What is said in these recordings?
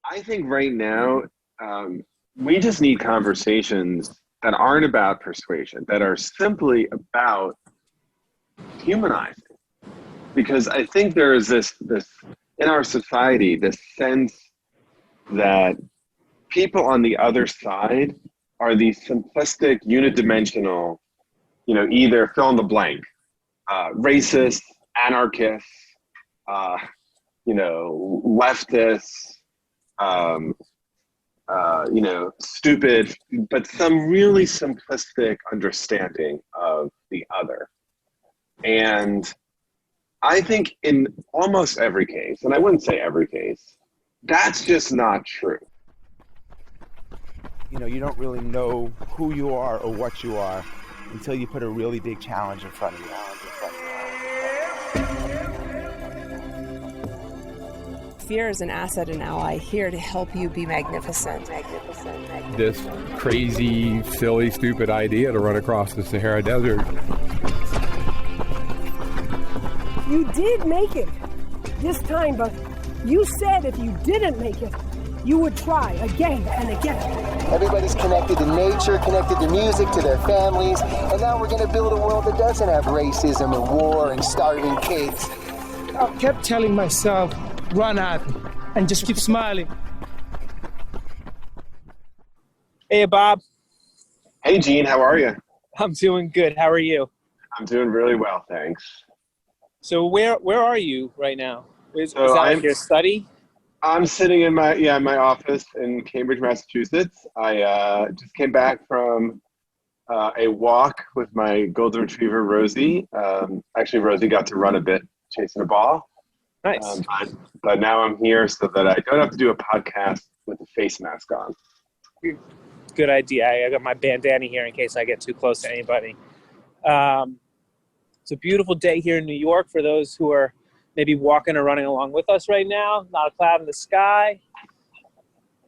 I think right now, we just need conversations that aren't about persuasion, that are simply about humanizing. Because I think there is this in our society, this sense that people on the other side are these simplistic, unidimensional, either fill in the blank, racist, anarchists, leftists, stupid, but some really simplistic understanding of the other. And I think in almost every case, and I wouldn't say every case, that's just not true. You don't really know who you are or what you are until you put a really big challenge in front of you. Fear is an asset and ally here to help you be magnificent. This crazy, silly, stupid idea to run across the Sahara Desert. You did make it this time, but you said if you didn't make it, you would try again and again. Everybody's connected to nature, connected to music, to their families, and now we're going to build a world that doesn't have racism and war and starving kids. I kept telling myself, run at it, and just keep smiling. Hey, Bob. Hey, Gene, how are you? I'm doing good. How are you? I'm doing really well, thanks. So where are you right now? Is that like your study? I'm sitting in my office in Cambridge, Massachusetts. I just came back from a walk with my golden retriever, Rosie. Actually, Rosie got to run a bit chasing a ball. Nice. But now I'm here so that I don't have to do a podcast with a face mask on. Good idea. I got my bandana here in case I get too close to anybody. It's a beautiful day here in New York for those who are maybe walking or running along with us right now. Not a cloud in the sky.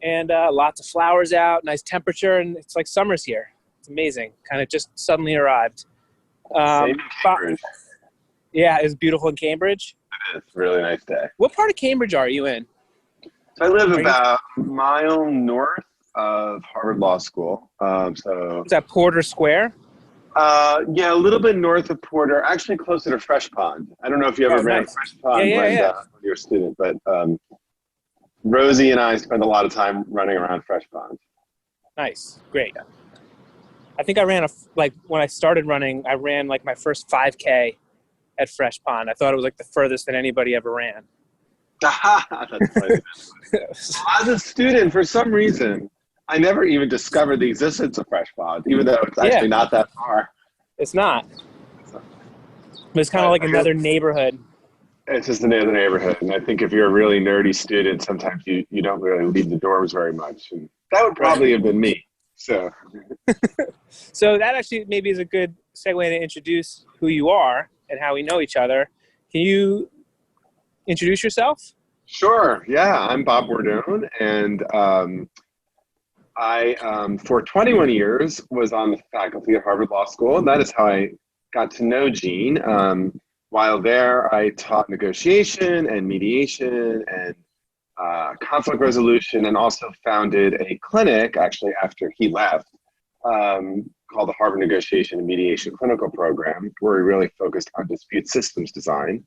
And lots of flowers out, nice temperature, and it's like summer's here. It's amazing. Kind of just suddenly arrived. Same in Cambridge. Yeah, it's beautiful in Cambridge. It's a really nice day. What part of Cambridge are you in? So I live about a mile north of Harvard Law School. Is that Porter Square? Yeah, a little bit north of Porter, actually closer to Fresh Pond. I don't know if you ever ran Fresh Pond when you were a student, but Rosie and I spent a lot of time running around Fresh Pond. Nice, great. I think I ran when I started running, I ran like my first 5K at Fresh Pond. I thought it was like the furthest that anybody ever ran. That's funny. As a student, for some reason, I never even discovered the existence of Fresh Pond, even though it's actually not that far. It's not. It's kind of like another neighborhood. It's just another neighborhood. And I think if you're a really nerdy student, sometimes you don't really leave the dorms very much. And that would probably have been me. So so that actually maybe is a good segue to introduce who you are and how we know each other. Can you introduce yourself? Sure. Yeah, I'm Bob Bordone, and I, for 21 years, was on the faculty at Harvard Law School, and that is how I got to know Gene. While there, I taught negotiation and mediation and conflict resolution, and also founded a clinic, actually, after he left, called the Harvard Negotiation and Mediation Clinical Program, where we really focused on dispute systems design.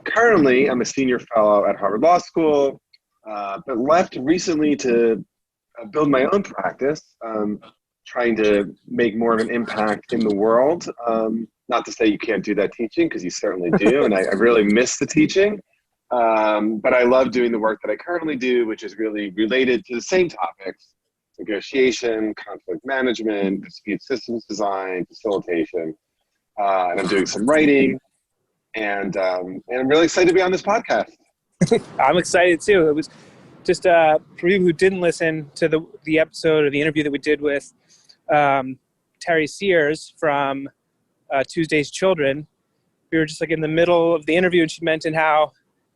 Currently, I'm a senior fellow at Harvard Law School, but left recently to build my own practice, trying to make more of an impact in the world. Not to say you can't do that teaching, because you certainly do, and I really miss the teaching. But I love doing the work that I currently do, which is really related to the same topics: negotiation, conflict management, dispute systems design, facilitation. And I'm doing some writing, and I'm really excited to be on this podcast. I'm excited too. It was just for people who didn't listen to the episode or the interview that we did with Terry Sears from Tuesday's Children. We were just like in the middle of the interview, and she mentioned how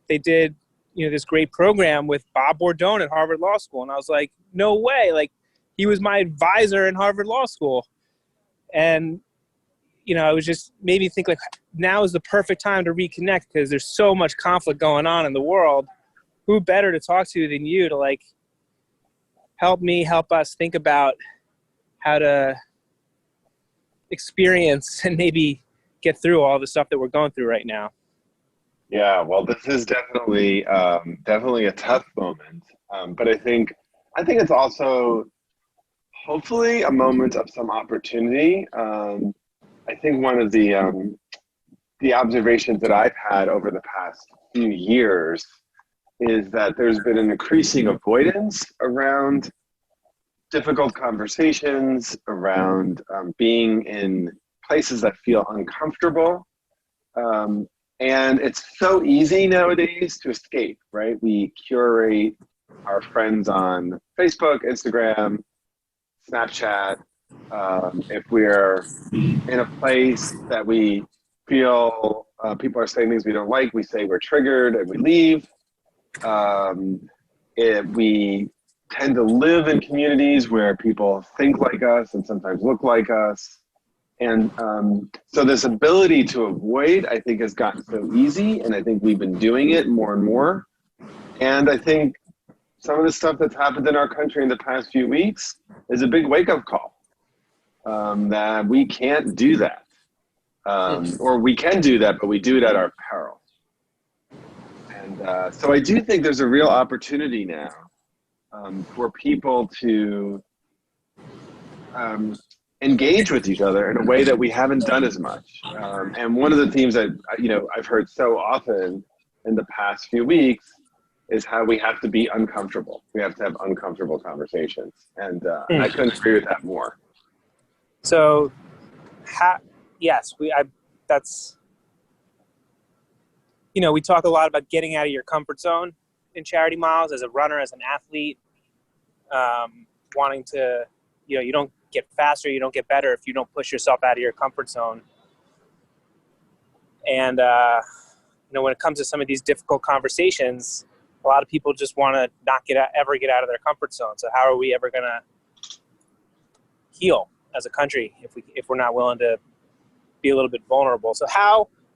they did, this great program with Bob Bordone at Harvard Law School. And I was like, no way. Like, he was my advisor in Harvard Law School. And, it was just made me think like, now is the perfect time to reconnect, because there's so much conflict going on in the world. who better to talk to than you to like help us think about how to experience and maybe get through all the stuff that we're going through right now. Yeah, well, this is definitely a tough moment, but I think it's also hopefully a moment of some opportunity. I think one of the observations that I've had over the past few years is that there's been an increasing avoidance around difficult conversations, around being in places that feel uncomfortable. And it's so easy nowadays to escape, right? We curate our friends on Facebook, Instagram, Snapchat. If we're in a place that we feel people are saying things we don't like, we say we're triggered and we leave. If we tend to live in communities where people think like us and sometimes look like us. And so this ability to avoid, I think, has gotten so easy, and I think we've been doing it more and more. And I think some of the stuff that's happened in our country in the past few weeks is a big wake-up call that we can't do that. Or we can do that, but we do it at our peril. And so I do think there's a real opportunity now for people to engage with each other in a way that we haven't done as much. And one of the themes that I've heard so often in the past few weeks is how we have to be uncomfortable. We have to have uncomfortable conversations, and I couldn't agree with that more. So, that's we talk a lot about getting out of your comfort zone in Charity Miles as a runner, as an athlete, wanting to, you don't get faster, you don't get better if you don't push yourself out of your comfort zone. And, when it comes to some of these difficult conversations, a lot of people just want to not ever get out of their comfort zone. So how are we ever going to heal as a country if we're not willing to be a little bit vulnerable? So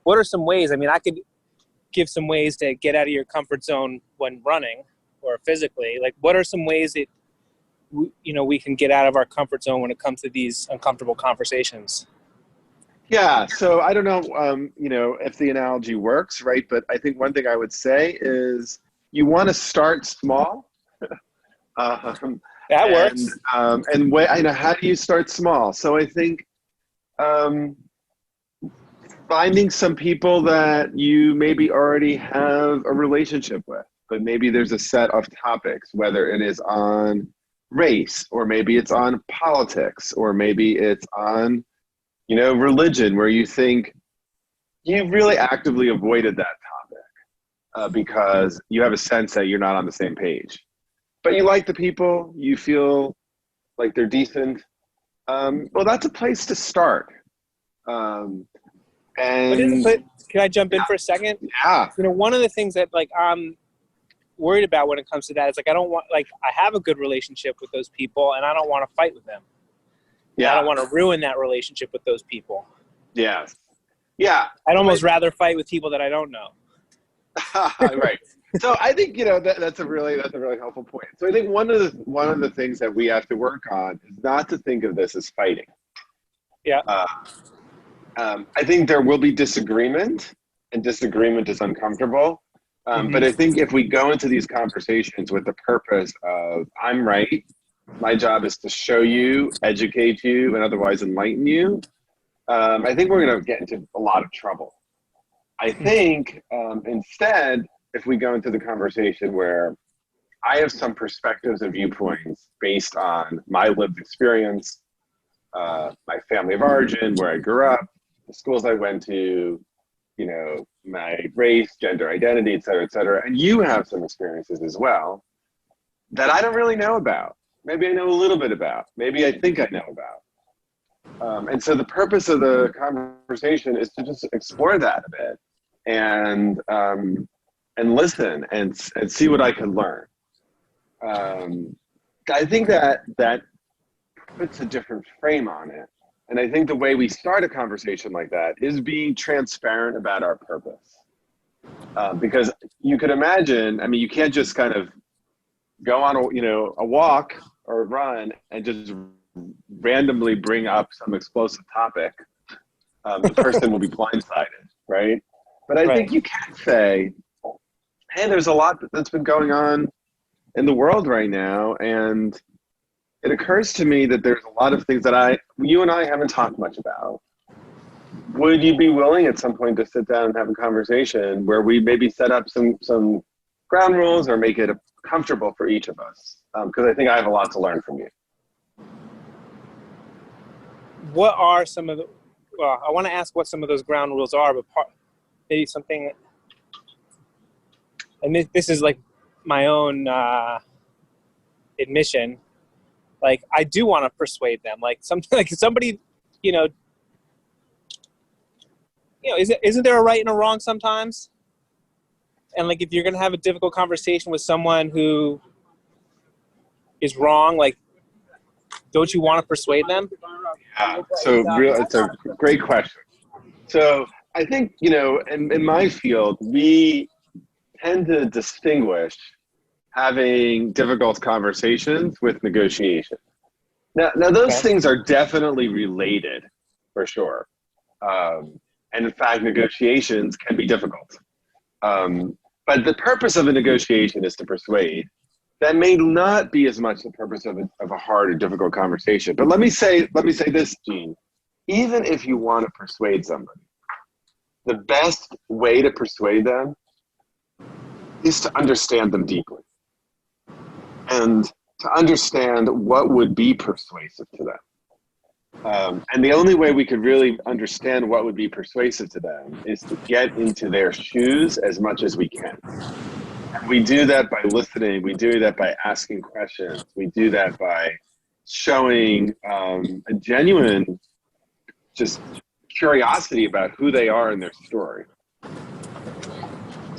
what are some ways? I mean, I could give some ways to get out of your comfort zone when running or physically. Like, what are some ways that we can get out of our comfort zone when it comes to these uncomfortable conversations? Yeah, so I don't know, if the analogy works, right? But I think one thing I would say is you want to start small. That works. And how do you start small? So I think finding some people that you maybe already have a relationship with, but maybe there's a set of topics, whether it is on race, or maybe it's on politics, or maybe it's on, religion, where you think you've really actively avoided that topic because you have a sense that you're not on the same page. But you like the people, you feel like they're decent. Well, that's a place to start. And but can I jump in for a second? Yeah. One of the things that I'm worried about when it comes to that is I have a good relationship with those people, and I don't want to fight with them. Yeah. I don't want to ruin that relationship with those people. Yeah. Yeah. I'd almost rather fight with people that I don't know. Right. So I think that's a really helpful point. So I think one of the things that we have to work on is not to think of this as fighting. Yeah. I think there will be disagreement, and disagreement is uncomfortable. But I think if we go into these conversations with the purpose of I'm right, my job is to show you, educate you, and otherwise enlighten you, I think we're going to get into a lot of trouble. I think instead, if we go into the conversation where I have some perspectives and viewpoints based on my lived experience, my family of origin, where I grew up, the schools I went to, my race, gender identity, et cetera, and you have some experiences as well that I don't really know about. Maybe I know a little bit about. Maybe I think I know about. And so the purpose of the conversation is to just explore that a bit and listen and see what I can learn. I think that puts a different frame on it. And I think the way we start a conversation like that is being transparent about our purpose. Because you could imagine, I mean, you can't just kind of go on a walk or run and just randomly bring up some explosive topic. The person will be blindsided, right? But I think you can say, hey, there's a lot that's been going on in the world right now, and it occurs to me that there's a lot of things that you and I haven't talked much about. Would you be willing at some point to sit down and have a conversation where we maybe set up some ground rules or make it comfortable for each of us? Because I think I have a lot to learn from you. What are some of the, well, I want to ask what some of those ground rules are, but maybe something, and this is like my own admission. Like, I do want to persuade them. Like somebody, isn't there a right and a wrong sometimes? And like, if you're going to have a difficult conversation with someone who is wrong, like, don't you want to persuade them? Yeah, so it's a great question. So I think, in my field, we tend to distinguish having difficult conversations with negotiation. Now those things are definitely related, for sure. And in fact, negotiations can be difficult. But the purpose of a negotiation is to persuade. That may not be as much the purpose of a hard or difficult conversation. But let me say this, Gene. Even if you want to persuade somebody, the best way to persuade them is to understand them deeply. And to understand what would be persuasive to them. And the only way we could really understand what would be persuasive to them is to get into their shoes as much as we can. And we do that by listening. We do that by asking questions. We do that by showing a genuine just curiosity about who they are and their story.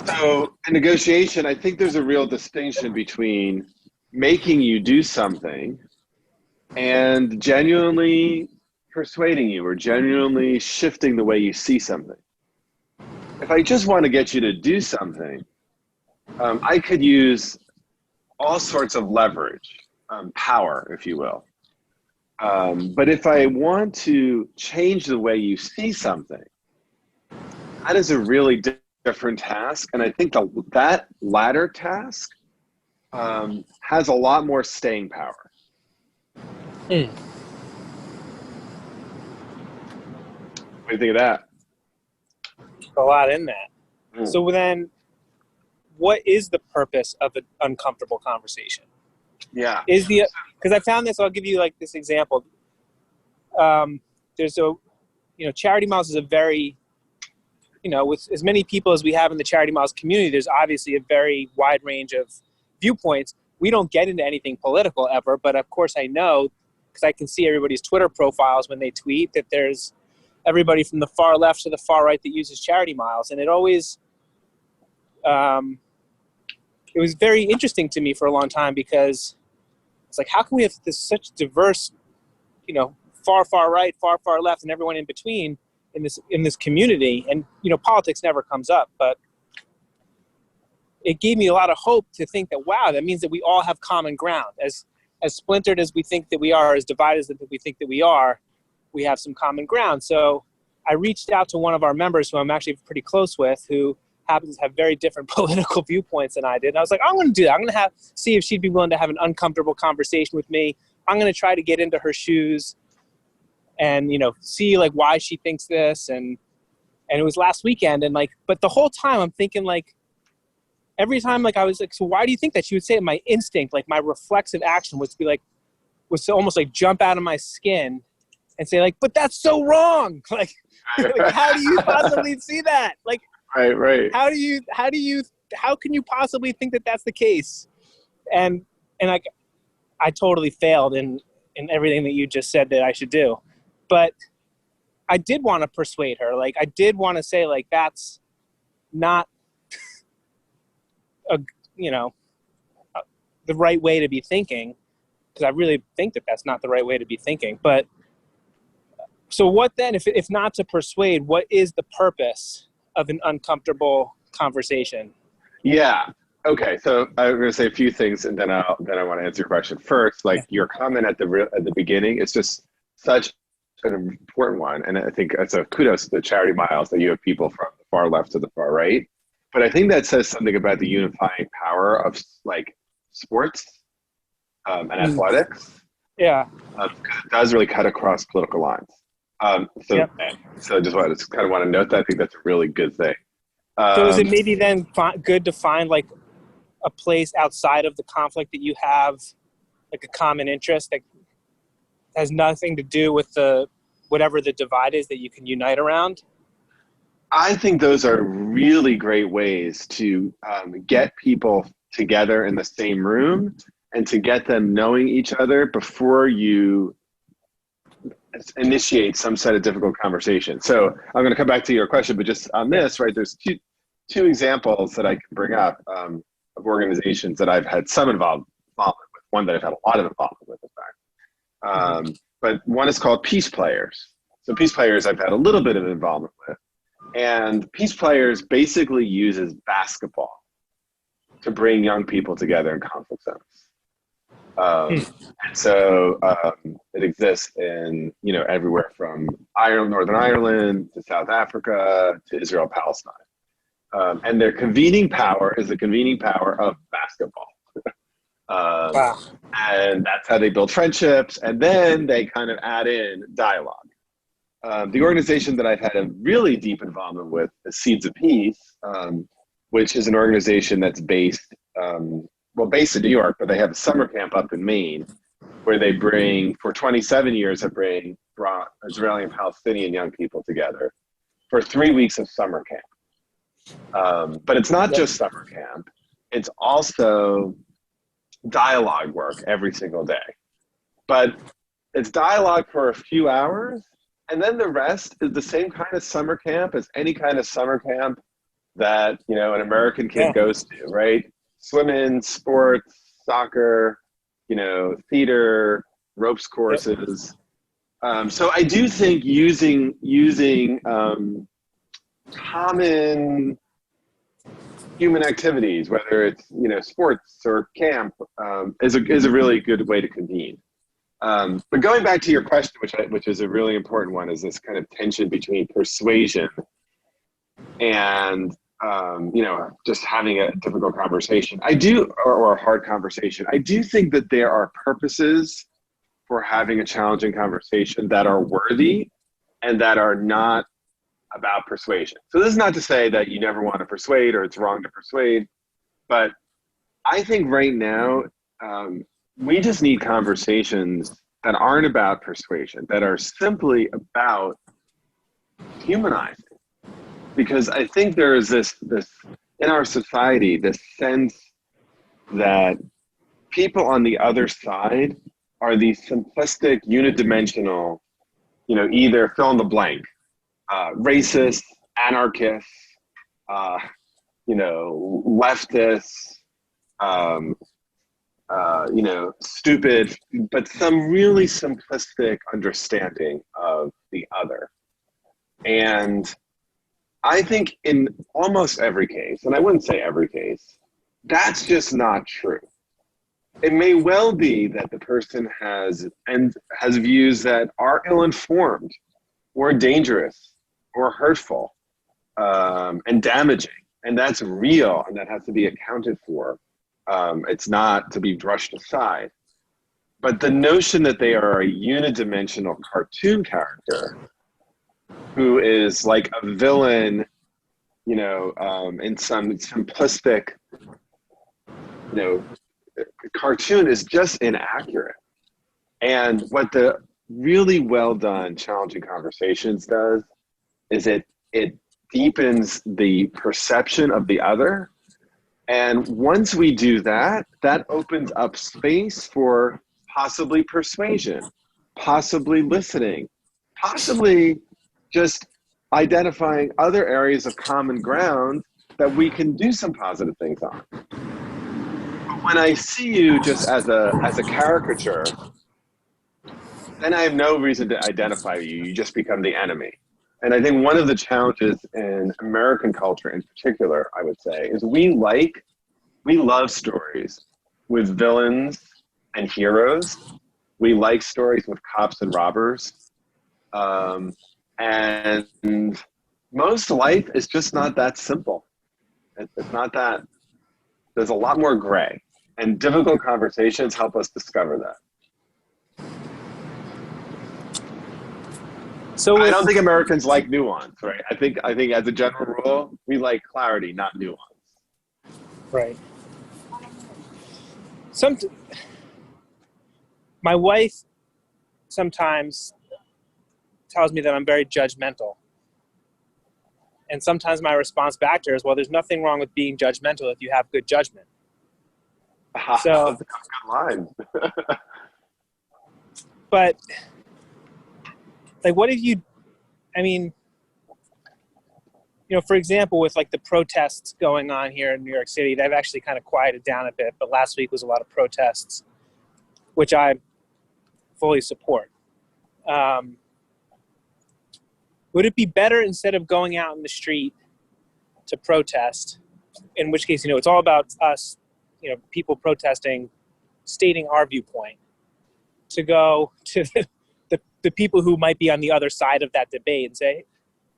So in negotiation, I think there's a real distinction between making you do something and genuinely persuading you or genuinely shifting the way you see something. If I just want to get you to do something, I could use all sorts of leverage, power, if you will. But if I want to change the way you see something, that is a really different task. And I think that latter task has a lot more staying power. What do you think of that? A lot in that. So then, what is the purpose of an uncomfortable conversation? Yeah. Because I found this, I'll give you like this example. There's Charity Miles is a very, with as many people as we have in the Charity Miles community, there's obviously a very wide range of viewpoints. We don't get into anything political ever, but of course I know, because I can see everybody's Twitter profiles when they tweet, that there's everybody from the far left to the far right that uses Charity Miles. And it always, it was very interesting to me for a long time, because it's like, how can we have this such diverse, far right, far left, and everyone in between in this community? And politics never comes up, but it gave me a lot of hope to think that, wow, that means that we all have common ground. As splintered as we think that we are, as divided as we think that we are, we have some common ground. So I reached out to one of our members who I'm actually pretty close with, who happens to have very different political viewpoints than I did. And I was like, I'm going to do that. I'm going to see if she'd be willing to have an uncomfortable conversation with me. I'm going to try to get into her shoes and, see like why she thinks this. And it was last weekend. And like, but the whole time I'm thinking like, every time like I was like, so why do you think that? She would say my instinct, like my reflexive action was to almost like jump out of my skin and say like, but that's so wrong. Like how do you possibly see that? Like, Right. How can you possibly think that that's the case? And like, I totally failed in everything that you just said that I should do. But I did want to persuade her. Like, I did want to say like, that's not the right way to be thinking. Because I really think that that's not the right way to be thinking. But so what then, if not to persuade, what is the purpose of an uncomfortable conversation? Yeah. Okay. So I'm going to say a few things, and then I want to answer your question. First, like your comment at the beginning is just such an important one, and I think that's a kudos to the Charity Miles that you have people from the far left to the far right. But I think that says something about the unifying power of like sports and athletics. Yeah. Because it does really cut across political lines. So I just want to note that. I think that's a really good thing. So is it maybe then good to find like a place outside of the conflict that you have, like a common interest that has nothing to do with whatever the divide is that you can unite around? I think those are really great ways to get people together in the same room and to get them knowing each other before you initiate some sort of difficult conversation. So I'm going to come back to your question, but just on this, right, there's two examples that I can bring up of organizations that I've had some involvement with, one that I've had a lot of involvement with, in fact. But one is called Peace Players. So Peace Players I've had a little bit of involvement with. And Peace Players basically uses basketball to bring young people together in conflict zones. And so it exists in, everywhere from Northern Ireland to South Africa to Israel, Palestine. And their convening power is the convening power of basketball. Wow. And that's how they build friendships. And then they kind of add in dialogue. The organization that I've had a really deep involvement with is Seeds of Peace, which is an organization that's based in New York, but they have a summer camp up in Maine where they for 27 years, have brought Israeli and Palestinian young people together for 3 weeks of summer camp. But it's not just summer camp. It's also dialogue work every single day. But it's dialogue for a few hours, and then the rest is the same kind of summer camp as any kind of summer camp that, an American kid goes to, right? Swimming, sports, soccer, theater, ropes courses. So I do think using common human activities, whether it's sports or camp, is a really good way to convene. But going back to your question, which is a really important one, is this kind of tension between persuasion and just having a difficult conversation. Or a hard conversation. I do think that there are purposes for having a challenging conversation that are worthy and that are not about persuasion. So this is not to say that you never want to persuade or it's wrong to persuade, but I think right now we just need conversations that aren't about persuasion, that are simply about humanizing. Because I think there is this in our society, this sense that people on the other side are these simplistic, unidimensional, either fill in the blank, racist, anarchists, leftists, stupid, but some really simplistic understanding of the other. And I think in almost every case, and I wouldn't say every case, that's just not true. It may well be that the person has views that are ill-informed or dangerous or hurtful and damaging, and that's real, and that has to be accounted for. It's not to be brushed aside. But the notion that they are a unidimensional cartoon character who is like a villain, in some simplistic, cartoon is just inaccurate. And what the really well done challenging conversations does is it deepens the perception of the other. And once we do that, that opens up space for possibly persuasion, possibly listening, possibly just identifying other areas of common ground that we can do some positive things on. But when I see you just as a caricature, then I have no reason to identify you. You just become the enemy. And I think one of the challenges in American culture in particular, I would say, is we love stories with villains and heroes. We like stories with cops and robbers. And most life is just not that simple. It's not that. There's a lot more gray. And difficult conversations help us discover that. So I don't think Americans like nuance, right? I think as a general rule, we like clarity, not nuance. Right. My wife sometimes tells me that I'm very judgmental. And sometimes my response back to her is, well, there's nothing wrong with being judgmental if you have good judgment. So that's a good line. But like, what if you, I mean, you know, for example, with like the protests going on here in New York City, they've actually kind of quieted down a bit, but last week was a lot of protests, which I fully support. Would it be better, instead of going out in the street to protest, in which case, you know, it's all about us, you know, people protesting, stating our viewpoint, to go to the people who might be on the other side of that debate and say,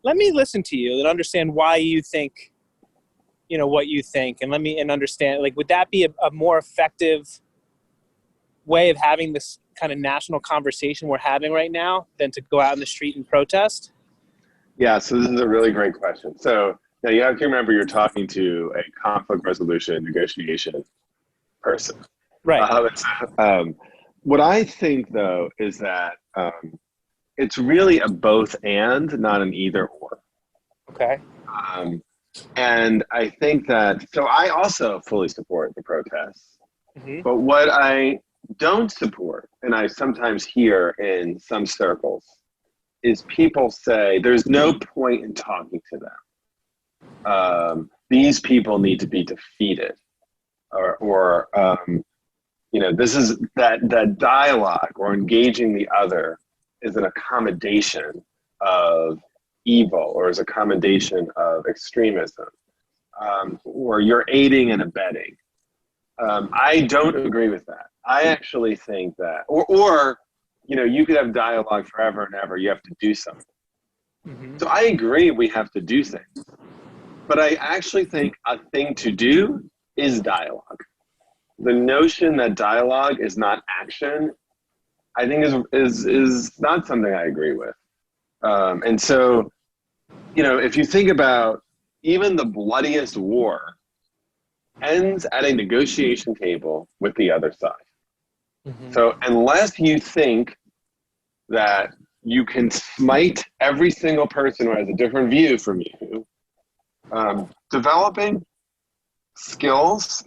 let me listen to you and understand why you think, you know, what you think, and understand, like, would that be a more effective way of having this kind of national conversation we're having right now than to go out in the street and protest? Yeah, so this is a really great question. So now you have to remember you're talking to a conflict resolution negotiation person. Right. What I think, though, is that it's really a both and, not an either or. Okay. And I think that, so I also fully support the protests, Mm-hmm. but what I don't support, and I sometimes hear in some circles, is people say there's no point in talking to them. These people need to be defeated, or you know, this is that dialogue or engaging the other is an accommodation of evil, or is a accommodation of extremism, or you're aiding and abetting. I don't agree with that. I actually think that, or you know, you could have dialogue forever and ever. You have to do something. Mm-hmm. So I agree we have to do things. But I actually think a thing to do is dialogue. The notion that dialogue is not action, I think is not something I agree with. And so, you know, if you think about even the bloodiest war ends at a negotiation table with the other side. Mm-hmm. So unless you think that you can smite every single person who has a different view from you, developing skills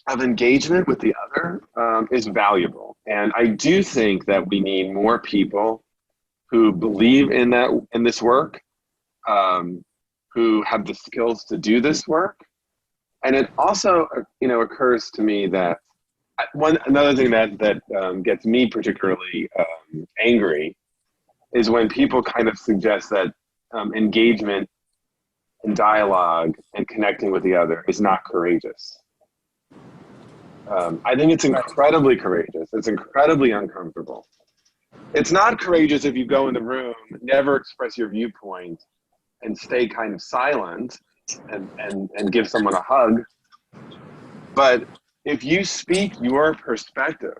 of engagement with the other is valuable. And I do think that we need more people who believe in this work, who have the skills to do this work. And it also, you know, occurs to me that another thing that gets me particularly angry is when people kind of suggest that engagement and dialogue and connecting with the other is not courageous. I think it's incredibly courageous. It's incredibly uncomfortable. It's not courageous if you go in the room, never express your viewpoint, and stay kind of silent and give someone a hug. But if you speak your perspective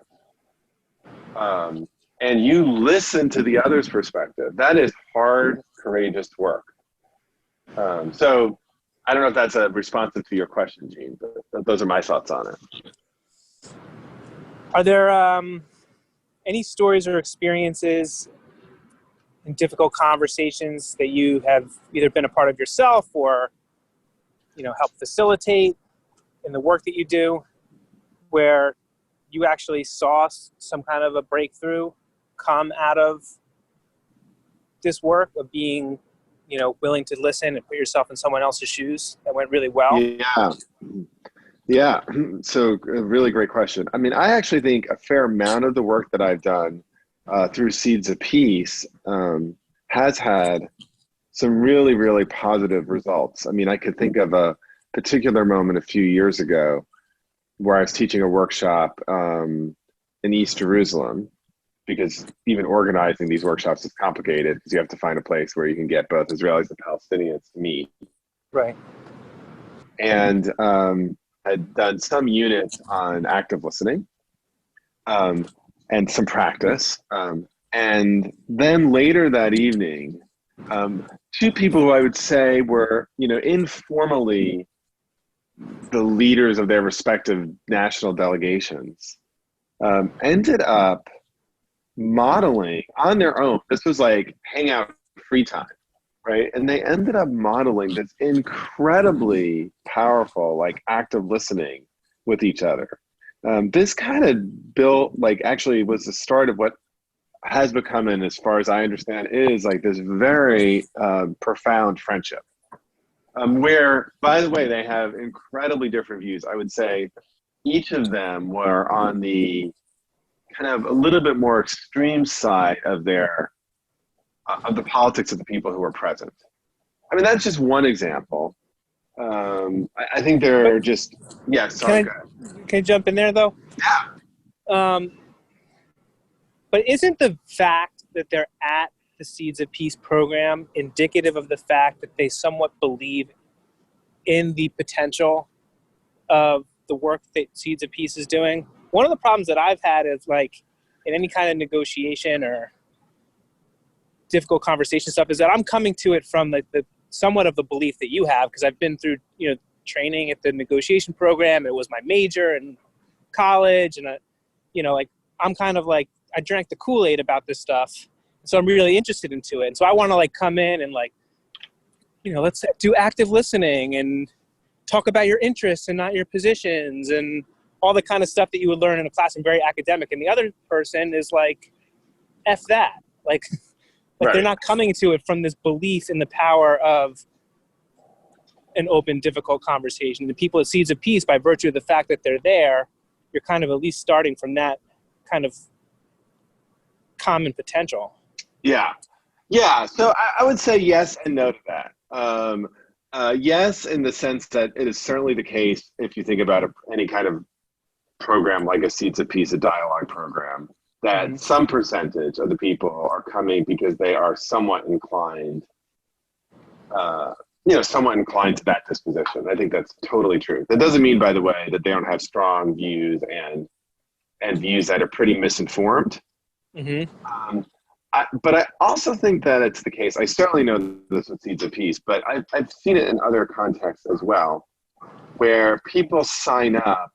and you listen to the other's perspective, that is hard, courageous work. So I don't know if that's a response to your question, Gene, but those are my thoughts on it. Are there any stories or experiences in difficult conversations that you have either been a part of yourself or, you know, help facilitate in the work that you do, where you actually saw some kind of a breakthrough come out of this work of being, you know, willing to listen and put yourself in someone else's shoes that went really well? Yeah. So a really great question. I mean, I actually think a fair amount of the work that I've done through Seeds of Peace has had some really, really positive results. I mean, I could think of a particular moment a few years ago where I was teaching a workshop in East Jerusalem, because even organizing these workshops is complicated because you have to find a place where you can get both Israelis and Palestinians to meet. Right. And I'd done some units on active listening and some practice. And then later that evening, two people who I would say were, informally the leaders of their respective national delegations, ended up modeling on their own. This was like hangout free time, right? And they ended up modeling this incredibly powerful, like active listening with each other. This kind of built, actually was the start of what has become, and as far as I understand, is like this very profound friendship. Where, by the way, they have incredibly different views. I would say each of them were on the kind of a little bit more extreme side of of the politics of the people who were present. I mean, that's just one example. I think they're just, Can I jump in there though? Yeah. But isn't the fact that they're at the Seeds of Peace program indicative of the fact that they somewhat believe in the potential of the work that Seeds of Peace is doing? One of the problems that I've had is, like, in any kind of negotiation or difficult conversation stuff, is that I'm coming to it from the somewhat of the belief that you have, because I've been through, training at the negotiation program. It was my major in college, and I'm kind of like, I drank the Kool-Aid about this stuff, so I'm really interested into it. And so I want to come in and let's do active listening and talk about your interests and not your positions and all the kind of stuff that you would learn in a class and very academic. And the other person is like, F that. Right. They're not coming to it from this belief in the power of an open, difficult conversation. The people at Seeds of Peace, by virtue of the fact that they're there, you're kind of at least starting from that kind of common potential. Yeah. So I would say yes and no to that. Yes, in the sense that it is certainly the case if you think about any kind of program like a Seeds of Peace, a dialogue program, that some percentage of the people are coming because they are somewhat inclined, somewhat inclined to that disposition. I think that's totally true. That doesn't mean, by the way, that they don't have strong views and views that are pretty misinformed. Mm-hmm. But I also think that it's the case. I certainly know this with Seeds of Peace, but I've seen it in other contexts as well, where people sign up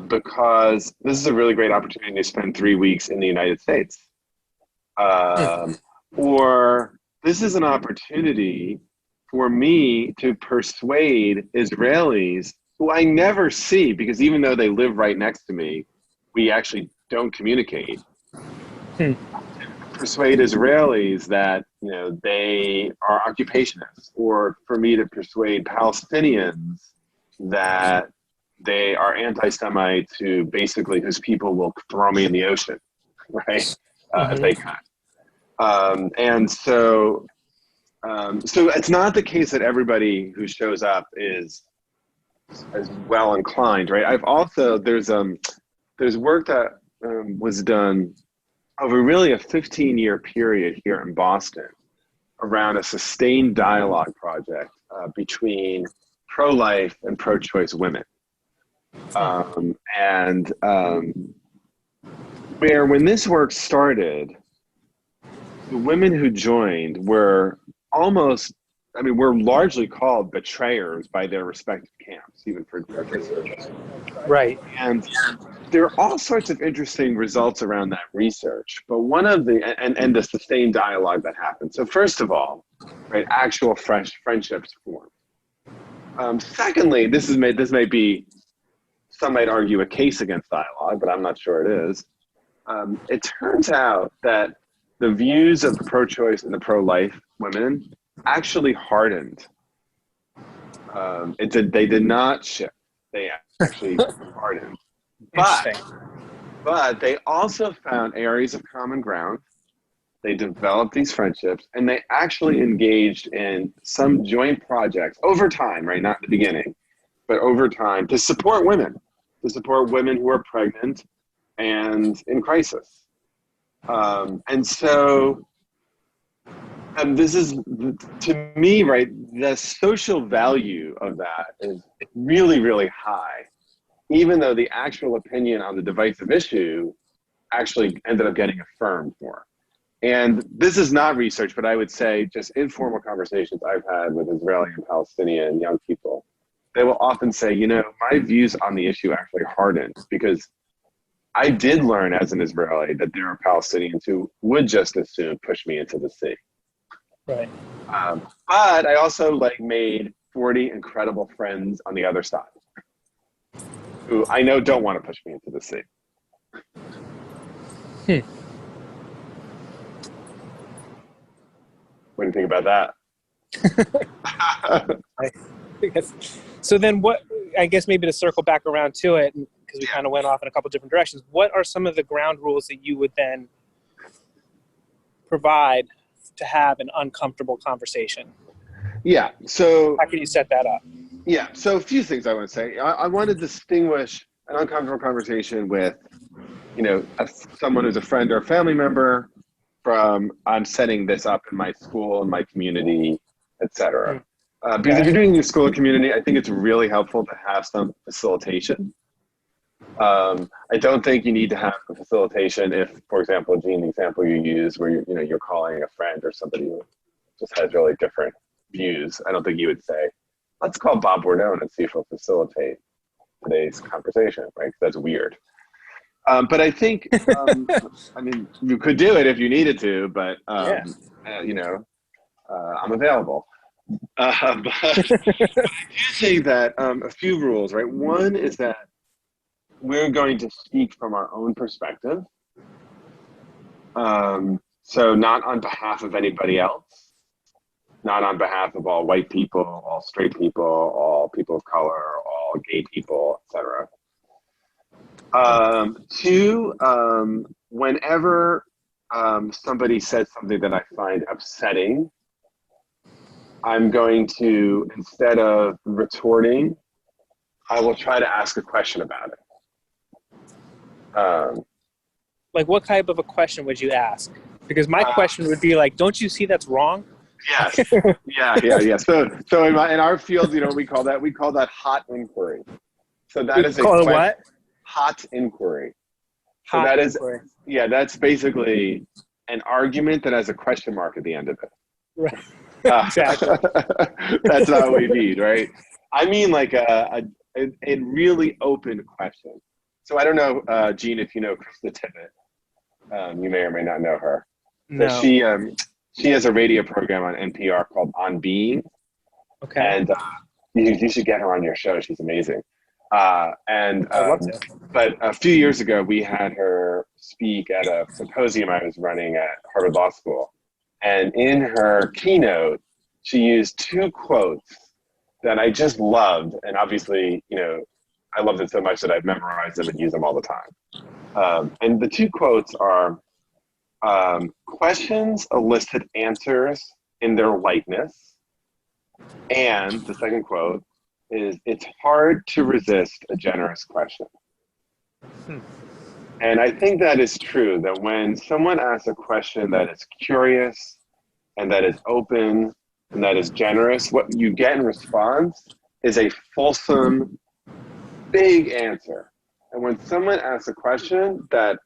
because this is a really great opportunity to spend 3 weeks in the United States. Or this is an opportunity for me to persuade Israelis who I never see, because even though they live right next to me, we actually don't communicate. Persuade Israelis that they are occupationists, or for me to persuade Palestinians that they are anti-Semites whose people will throw me in the ocean, right? If they can. And so it's not the case that everybody who shows up is as well inclined, right? I've also there's work that was done over really a 15-year period here in Boston around a sustained dialogue project between pro-life and pro-choice women. Where when this work started, the women who joined were were largely called betrayers by their respective camps, even for participants. Right. And there are all sorts of interesting results around that research, but one of and the sustained dialogue that happened. So first of all, right, actual friendships formed. Secondly, this may be, some might argue, a case against dialogue, but I'm not sure it is. It turns out that the views of the pro-choice and the pro-life women actually hardened. They did not shift. They actually hardened. But they also found areas of common ground. They developed these friendships, and they actually engaged in some joint projects over time, right? Not at the beginning, but over time, to support women who are pregnant and in crisis. And so this is, to me, right, the social value of that is really, really high, even though the actual opinion on the divisive issue actually ended up getting affirmed more. And this is not research, but I would say just informal conversations I've had with Israeli and Palestinian young people. They will often say, you know, my views on the issue actually hardened because I did learn as an Israeli that there are Palestinians who would just as soon push me into the sea. Right. But I also made 40 incredible friends on the other side who I know don't want to push me into the sea. What do you think about that? So then what, I guess maybe to circle back around to it, because we kind of went off in a couple different directions, what are some of the ground rules that you would then provide to have an uncomfortable conversation? Yeah, so... How can you set that up? Yeah, so a few things I want to say. I want to distinguish an uncomfortable conversation with, you know, someone who's a friend or a family member from I'm setting this up in my school, in my community, etc. Because if you're doing your school or community, I think it's really helpful to have some facilitation. I don't think you need to have a facilitation if, for example, Gene, the example you use where you're calling a friend or somebody who just has really different views. I don't think you would say, let's call Bob Bordone and see if he'll facilitate today's conversation, right? That's weird. But I think, I mean, you could do it if you needed to, but, you know, I'm available. But I do think that a few rules, right? One is that we're going to speak from our own perspective. So not on behalf of anybody else, not on behalf of all white people, all straight people, all people of color, all gay people, etc. Two, whenever somebody says something that I find upsetting, I'm going to, instead of retorting, I will try to ask a question about it. Like what type of a question would you ask? Because my question would be like, don't you see that's wrong? Yes. Yeah. So in our field, you know, we call that hot inquiry. So that is call it what? Hot inquiry. Hot so that inquiry. is, yeah, that's basically an argument that has a question mark at the end of it. Right. Exactly. That's not what we need, right? I mean, like a really open question. So I don't know, Gene, if you know Krista Tippett. You may or may not know her. No. So she has a radio program on NPR called On Being. Okay. And you should get her on your show. She's amazing. I'd love to. But a few years ago, we had her speak at a symposium I was running at Harvard Law School. And in her keynote, she used two quotes that I just loved. And obviously, you know, I loved it so much that I've memorized them and use them all the time. And the two quotes are, questions elicit answers in their lightness. And the second quote is, it's hard to resist a generous question. And I think that is true, that when someone asks a question that is curious and that is open and that is generous, what you get in response is a fulsome, big answer. And when someone asks a question that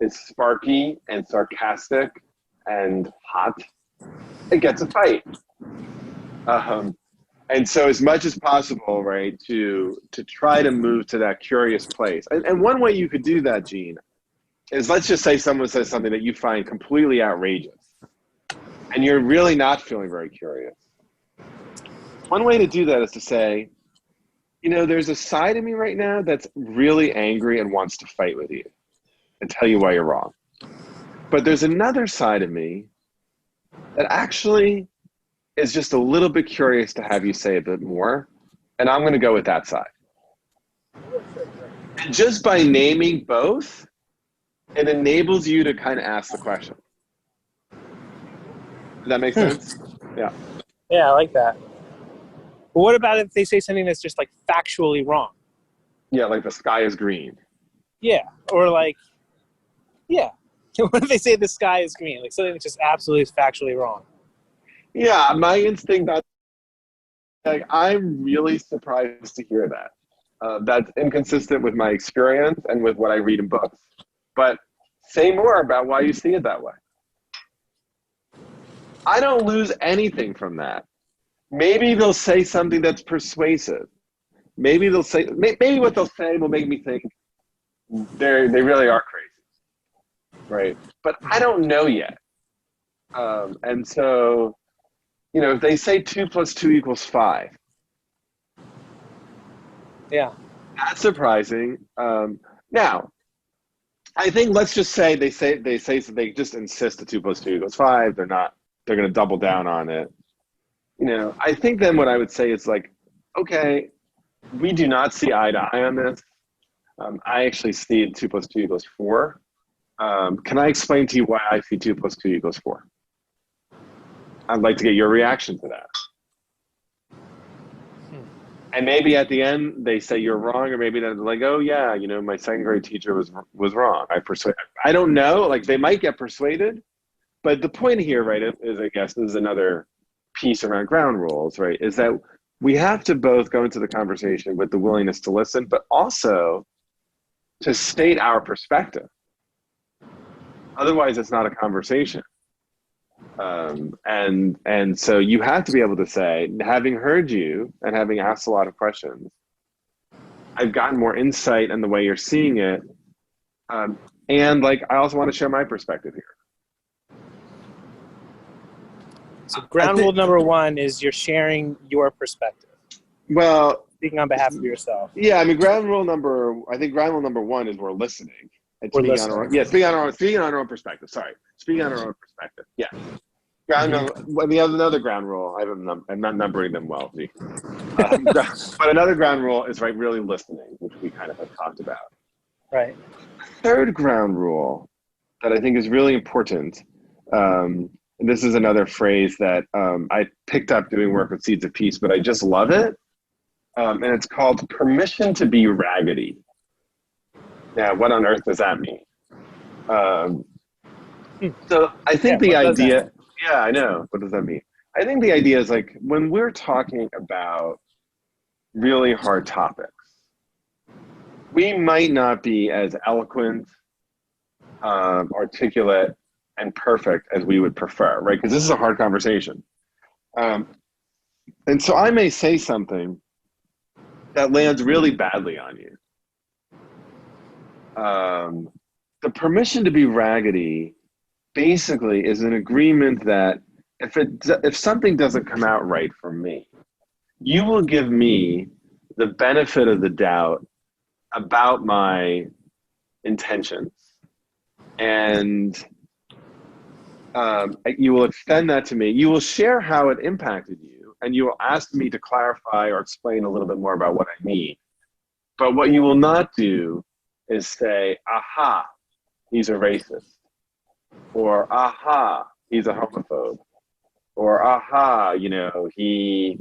is sparky and sarcastic and hot, it gets a fight. And so as much as possible, right, to try to move to that curious place. And one way you could do that, Gene, is let's just say someone says something that you find completely outrageous and you're really not feeling very curious. One way to do that is to say, you know, there's a side of me right now that's really angry and wants to fight with you and tell you why you're wrong. But there's another side of me that actually is just a little bit curious to have you say a bit more, and I'm going to go with that side. And just by naming both, it enables you to kind of ask the question. Does that make sense? Yeah. Yeah, I like that. But what about if they say something that's just like factually wrong? Yeah, like the sky is green. Yeah, or like, yeah. What if they say the sky is green? Like something that's just absolutely factually wrong. Yeah, my instinct, like, I'm really surprised to hear that. That's inconsistent with my experience and with what I read in books. But say more about why you see it that way. I don't lose anything from that. Maybe they'll say something that's persuasive. Maybe they'll say, maybe what they'll say will make me think they really are crazy, right? But I don't know yet. And so, you know, if they say 2 + 2 = 5, Yeah. that's surprising. Now, I think let's just say they just insist that 2 + 2 = 5. They're going to double down on it. You know, I think then what I would say is like, okay, we do not see eye to eye on this. I actually see 2 + 2 = 4. Can I explain to you why I see 2 + 2 = 4? I'd like to get your reaction to that. And maybe at the end they say you're wrong, or maybe they're like, oh yeah, you know, my second grade teacher was wrong. I don't know. Like, they might get persuaded, but the point here, right, is I guess this is another piece around ground rules, right? Is that we have to both go into the conversation with the willingness to listen, but also to state our perspective. Otherwise, it's not a conversation. And so you have to be able to say, having heard you and having asked a lot of questions, I've gotten more insight in the way you're seeing it. And like, I also want to share my perspective here. So ground rule number 1 is you're sharing your perspective. Well, speaking on behalf of yourself. Yeah, I mean, ground rule number 1 is we're listening. And We're speaking listening. on our own perspective. Sorry, speaking on our own perspective. Yeah. Another ground rule. I'm not numbering them well. But another ground rule is really listening, which we kind of have talked about. Right. Third ground rule that I think is really important. And this is another phrase that I picked up doing work with Seeds of Peace, but I just love it. And it's called permission to be raggedy. Now, what on earth does that mean? So I think the idea, yeah, I know. What does that mean? I think the idea is like when we're talking about really hard topics, we might not be as eloquent, articulate, and perfect as we would prefer, right? Because this is a hard conversation. And so I may say something that lands really badly on you. The permission to be raggedy basically is an agreement that if something doesn't come out right for me, you will give me the benefit of the doubt about my intentions, and you will extend that to me. You will share how it impacted you, and you will ask me to clarify or explain a little bit more about what I mean. But what you will not do is say, aha, he's a racist, or aha, he's a homophobe, or aha, he,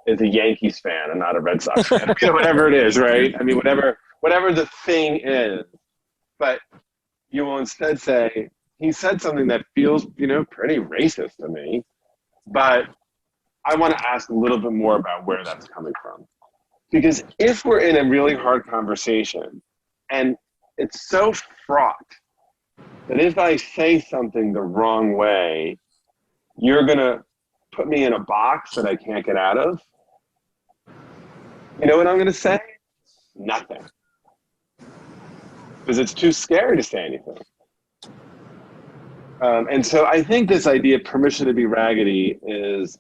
is a Yankees fan and not a Red Sox fan. Whatever it is, right? I mean, whatever the thing is. But you will instead say, he said something that feels, pretty racist to me, but I want to ask a little bit more about where that's coming from. Because if we're in a really hard conversation and it's so fraught that if I say something the wrong way, you're going to put me in a box that I can't get out of, you know what I'm going to say? Nothing. Because it's too scary to say anything. And so I think this idea of permission to be raggedy is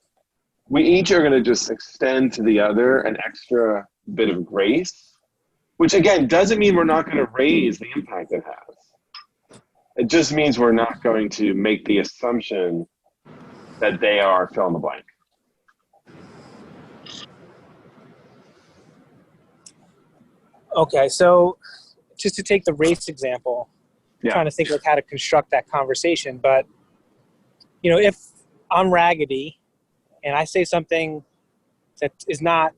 we each are going to just extend to the other an extra bit of grace, which again doesn't mean we're not going to raise the impact it has. It just means we're not going to make the assumption that they are fill in the blank. Okay, so just to take the race example, Yeah. trying to think like how to construct that conversation. But, you know, if I'm raggedy and I say something that is not,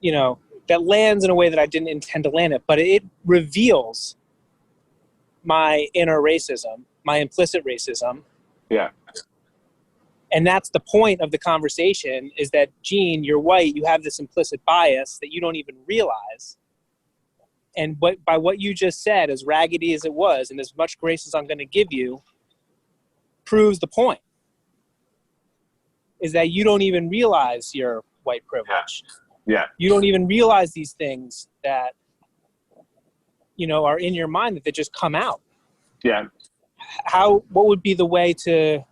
you know, that lands in a way that I didn't intend to land it, but it reveals my inner racism, my implicit racism. Yeah. And that's the point of the conversation, is that, Gene, you're white, you have this implicit bias that you don't even realize. And by what you just said, as raggedy as it was, and as much grace as I'm going to give you, proves the point, is that you don't even realize your white privilege. Yeah. You don't even realize these things that, you know, are in your mind, that they just come out. Yeah. What would be the way to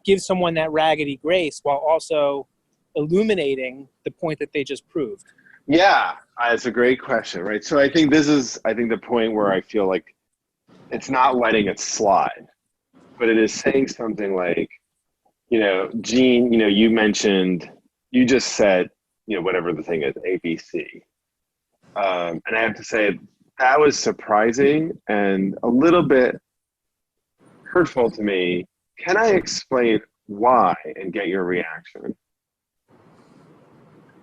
give someone that raggedy grace while also illuminating the point that they just proved? Yeah, it's a great question, right? So I think the point where I feel like it's not letting it slide, but it is saying something like, you know, Gene, you know, you just said, you know, whatever the thing is, ABC. And I have to say, that was surprising and a little bit hurtful to me. Can I explain why and get your reaction?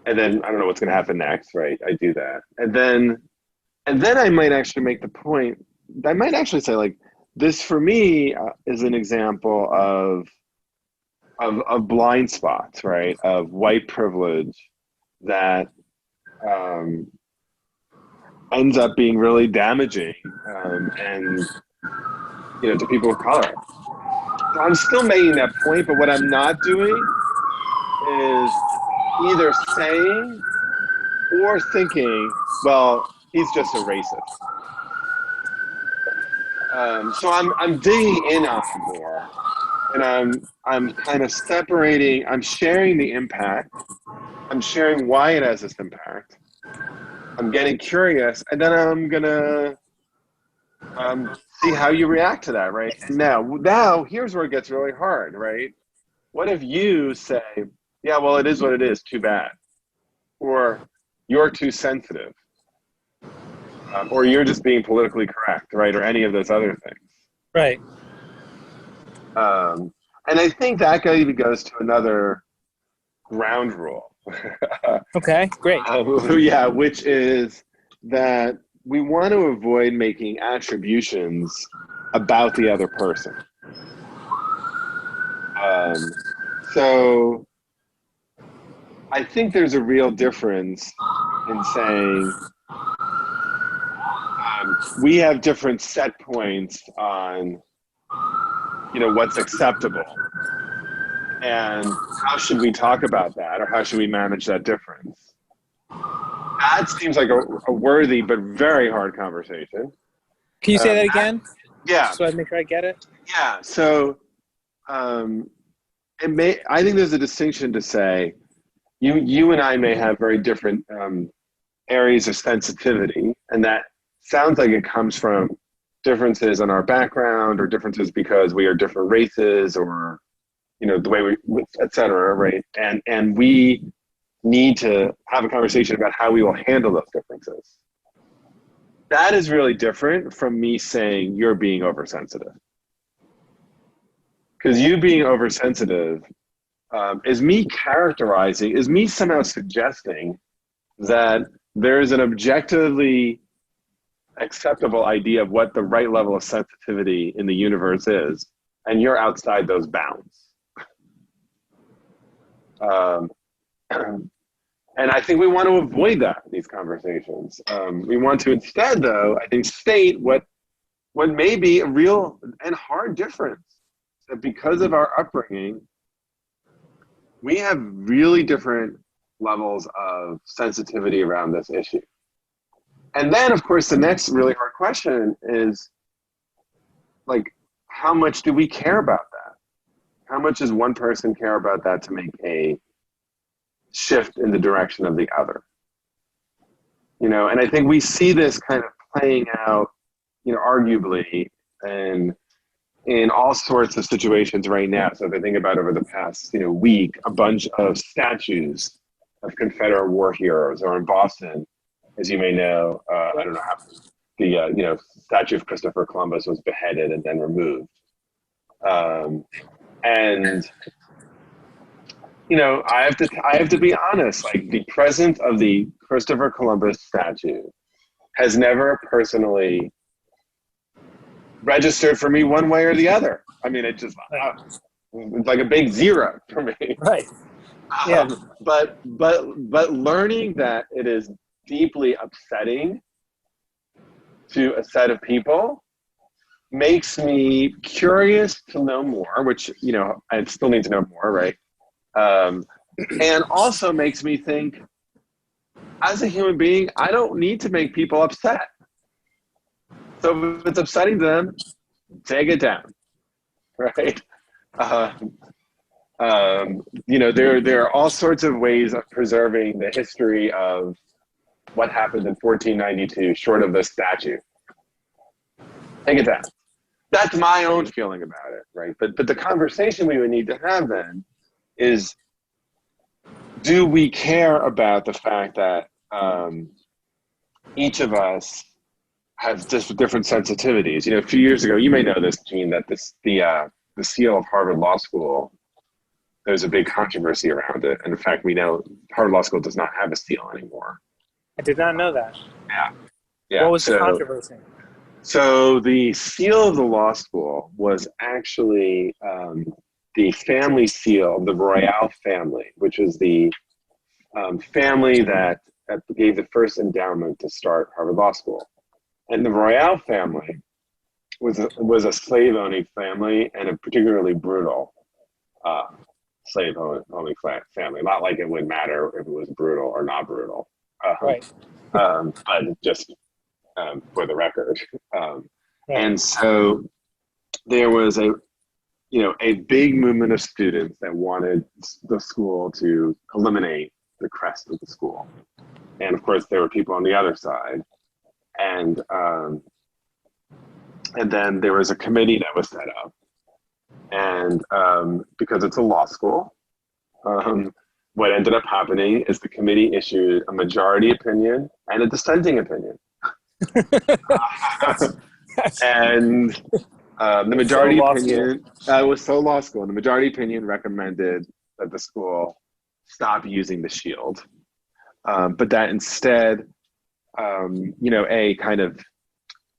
And then I don't know what's going to happen next, right? I do that. And then I might actually make the point. I might actually say, like, this for me is an example of blind spots, right? Of white privilege that ends up being really damaging, and, you know, to people of color. So I'm still making that point, but what I'm not doing is either saying or thinking, well, he's just a racist. So I'm digging in on it more, and I'm kind of separating. I'm sharing the impact. I'm sharing why it has this impact. I'm getting curious, and then I'm gonna see how you react to that, right? And now here's where it gets really hard, right? What if you say, yeah, well, it is what it is, too bad. Or you're too sensitive. Or you're just being politically correct, right? Or any of those other things. Right. And I think that even goes to another ground rule. Okay, great. Yeah, which is that we want to avoid making attributions about the other person. So I think there's a real difference in saying we have different set points on, you know, what's acceptable, and how should we talk about that, or how should we manage that difference? That seems like a worthy but very hard conversation. Can you say that again? Yeah. So I make sure I get it. Yeah. So I think there's a distinction to say you and I may have very different areas of sensitivity, and that sounds like it comes from differences in our background, or differences because we are different races, or, you know, the way we, et cetera, right? And we need to have a conversation about how we will handle those differences. That is really different from me saying you're being oversensitive. Because you being oversensitive is me somehow suggesting that there's an objectively acceptable idea of what the right level of sensitivity in the universe is, and you're outside those bounds. And I think we want to avoid that in these conversations. We want to instead, though, I think, state what may be a real and hard difference. That because of our upbringing, we have really different levels of sensitivity around this issue. And then, of course, the next really hard question is, like, how much do we care about that? How much does one person care about that to make a shift in the direction of the other? You know, and I think we see this kind of playing out, you know, arguably, and in all sorts of situations right now. So if I think about over the past, you know, week, a bunch of statues of Confederate war heroes, or in Boston, as you may know, I don't know how the statue of Christopher Columbus was beheaded and then removed. And I have to be honest, like the presence of the Christopher Columbus statue has never personally registered for me one way or the other. I mean, it's like a big zero for me. Right. Yeah. But learning that it is deeply upsetting to a set of people makes me curious to know more, which, I still need to know more, right? And also makes me think, as a human being, I don't need to make people upset. So if it's upsetting them, take it down, right? There are all sorts of ways of preserving the history of what happened in 1492, short of the statue. Take it down. That's my own feeling about it, right? But the conversation we would need to have then is, do we care about the fact that each of us has just different sensitivities? A few years ago, you may know this, Gene, that the seal of Harvard Law School, there's a big controversy around it. And in fact, we know Harvard Law School does not have a seal anymore. I did not know that. Yeah. What was the controversy? So the seal of the law school was actually the family seal of the Royale family, which was the family that gave the first endowment to start Harvard Law School. And the Royale family was a slave-owning family, and a particularly brutal slave-owning family. Not like it would matter if it was brutal or not brutal. Right. But just for the record. Right. And so there was a big movement of students that wanted the school to eliminate the crest of the school. And of course, there were people on the other side. And then there was a committee that was set up. And because it's a law school, what ended up happening is the committee issued a majority opinion and a dissenting opinion. And the majority opinion was so law school, and the majority opinion recommended that the school stop using the shield, but that instead, a kind of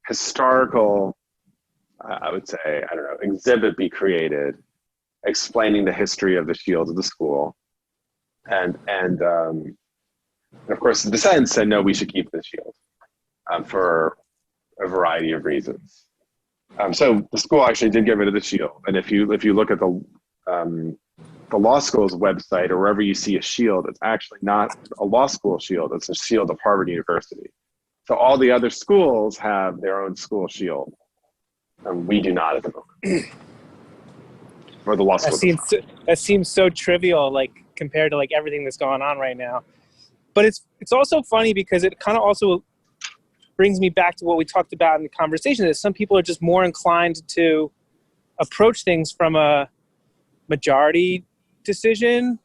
historical, I would say, exhibit be created explaining the history of the shield of the school, and of course the dissent said no, we should keep the shield. For a variety of reasons. So the school actually did get rid of the shield. And if you look at the law school's website, or wherever you see a shield, it's actually not a law school shield, it's a shield of Harvard University. So all the other schools have their own school shield. And we do not at the moment. Or the law school. That seems so trivial, like compared to like everything that's going on right now. But it's also funny because it kind of also brings me back to what we talked about in the conversation, that some people are just more inclined to approach things from a majority decision,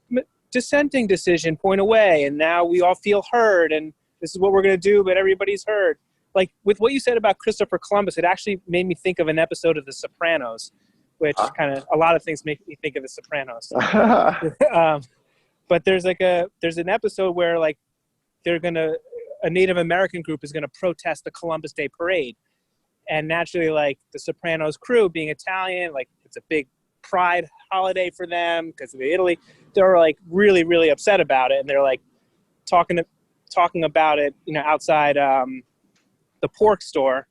dissenting decision point away. And now we all feel heard, and this is what we're going to do, but everybody's heard. Like with what you said about Christopher Columbus, it actually made me think of an episode of The Sopranos, which kind of, a lot of things make me think of The Sopranos. But there's an episode where like a Native American group is going to protest the Columbus Day parade. And naturally, like the Sopranos crew being Italian, like it's a big pride holiday for them because of Italy. They're like really, really upset about it. And they're like talking about it, outside the pork store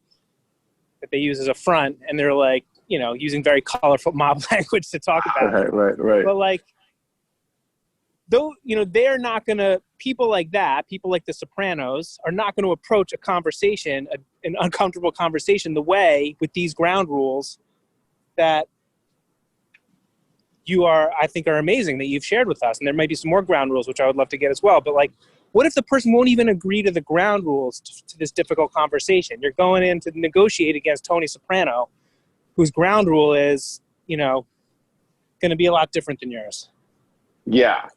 that they use as a front. And they're like, using very colorful mob language to talk about it. Right. But like, though, they're not going to, people like the Sopranos are not going to approach a conversation, an uncomfortable conversation, the way with these ground rules that I think are amazing that you've shared with us. And there might be some more ground rules, which I would love to get as well. But like, what if the person won't even agree to the ground rules to this difficult conversation? You're going in to negotiate against Tony Soprano, whose ground rule is, going to be a lot different than yours. Yeah.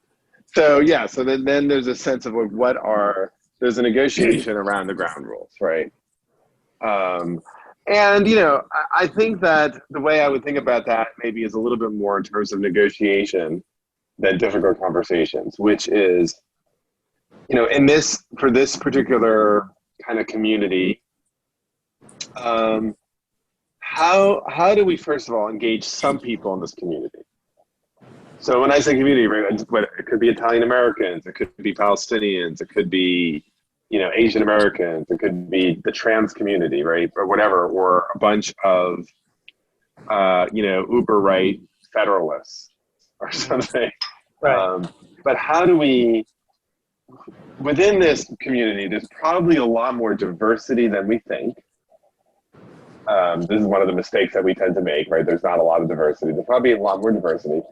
So then there's a sense of what are there's a negotiation around the ground rules, right? And, you know, I think that the way I would think about that maybe is a little bit more in terms of negotiation than difficult conversations, which is, you know, for this particular kind of community, how do we, first of all, engage some people in this community? So when I say community, right, it could be Italian Americans, it could be Palestinians, it could be, you know, Asian Americans, it could be the trans community, right, or whatever, or a bunch of, you know, uber right federalists or something. Right. But how do we, within this community, there's probably a lot more diversity than we think. This is one of the mistakes that we tend to make, right? There's not a lot of diversity. There's probably a lot more diversity.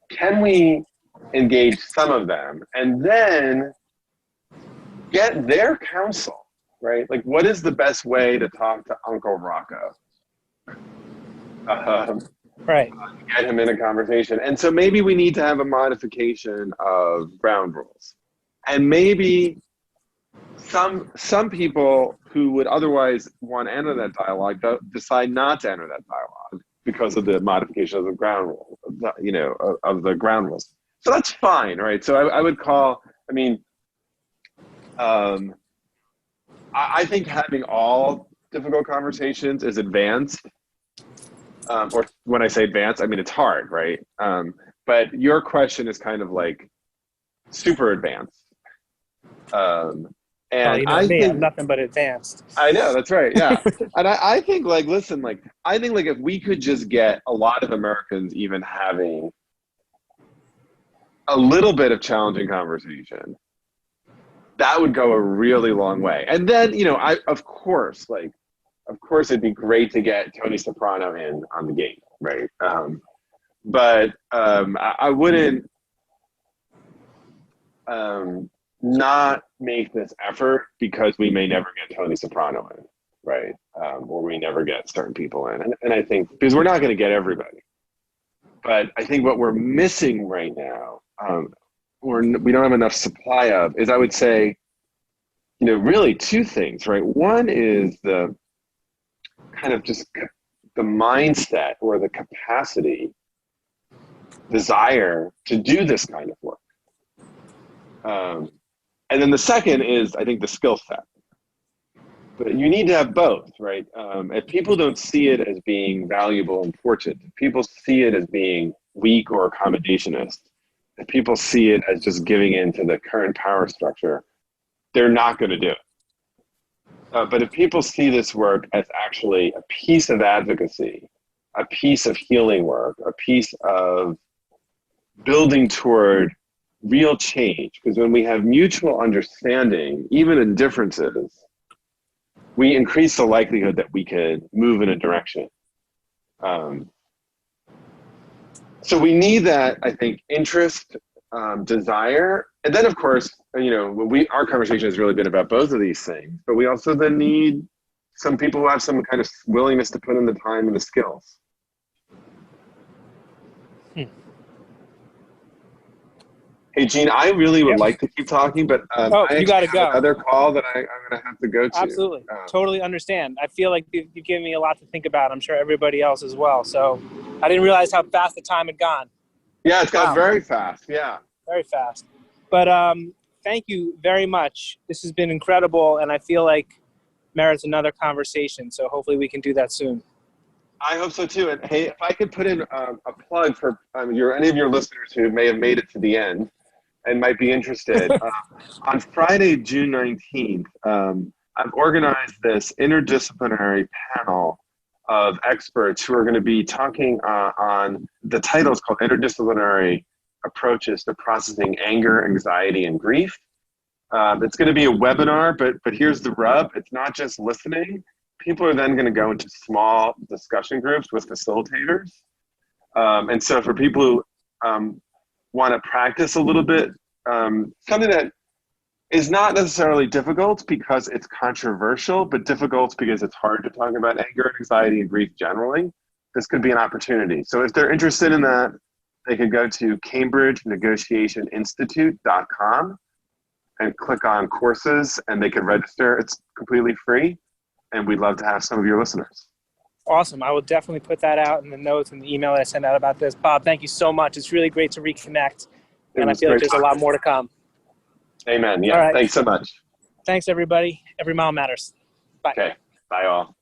Can we engage some of them and then get their counsel, right? Like, what is the best way to talk to Uncle Rocco? Right. Get him in a conversation. And so maybe we need to have a modification of ground rules. And maybe some people who would otherwise want to enter that dialogue decide not to enter that dialogue because of the modification of the ground rule, you know, of the ground rules. So that's fine, right? So I would call, I mean, I think having all difficult conversations is advanced. Or when I say advanced, I mean, it's hard, right? But your question is kind of like super advanced. And you know, I think I'm nothing but advanced. I know, that's right, yeah. And I think, like, listen, like, I think, like, if we could just get a lot of Americans even having a little bit of challenging conversation, that would go a really long way. And then, you know, of course it'd be great to get Tony Soprano in on the game, right? But I wouldn't not make this effort because we may never get Tony Soprano in, right? Or we never get certain people in. And I think, because we're not going to get everybody. But I think what we're missing right now, we don't have enough supply of, is, I would say, you know, really two things, right? One is the kind of just the mindset or the capacity, desire to do this kind of work. And then the second is, I think, the skill set. But you need to have both, right? If people don't see it as being valuable and important, if people see it as being weak or accommodationist, if people see it as just giving in to the current power structure, they're not going to do it. But if people see this work as actually a piece of advocacy, a piece of healing work, a piece of building toward real change, because when we have mutual understanding, even in differences, we increase the likelihood that we can move in a direction. So we need that, I think, interest, desire, and then, of course, you know, our conversation has really been about both of these things, but we also then need some people who have some kind of willingness to put in the time and the skills. Hey, Gene, I really would like to keep talking, but you got to go. Another call that I'm going to have to go to. Absolutely. Totally understand. I feel like you've given me a lot to think about. I'm sure everybody else as well. So I didn't realize how fast the time had gone. Yeah, it's gone very fast. Yeah. Very fast. But thank you very much. This has been incredible, and I feel like merits another conversation. So hopefully we can do that soon. I hope so too. And hey, if I could put in a plug for any of your listeners who may have made it to the end and might be interested. On Friday, June 19th, I've organized this interdisciplinary panel of experts who are going to be talking on, the title is called Interdisciplinary Approaches to Processing Anger, Anxiety, and Grief. It's going to be a webinar, but here's the rub. It's not just listening. People are then going to go into small discussion groups with facilitators. And so for people who want to practice a little bit, something that is not necessarily difficult because it's controversial, but difficult because it's hard to talk about anger, anxiety, and grief generally, this could be an opportunity. So if they're interested in that, they could go to CambridgeNegotiationInstitute.com and click on courses, and they can register. It's completely free, and we'd love to have some of your listeners. Awesome. I will definitely put that out in the notes and the email that I send out about this. Bob, thank you so much. It's really great to reconnect, and I feel like there's a lot more to come. Amen. Yeah. All right. Thanks so much. Thanks, everybody. Every mile matters. Bye. Okay. Bye, all.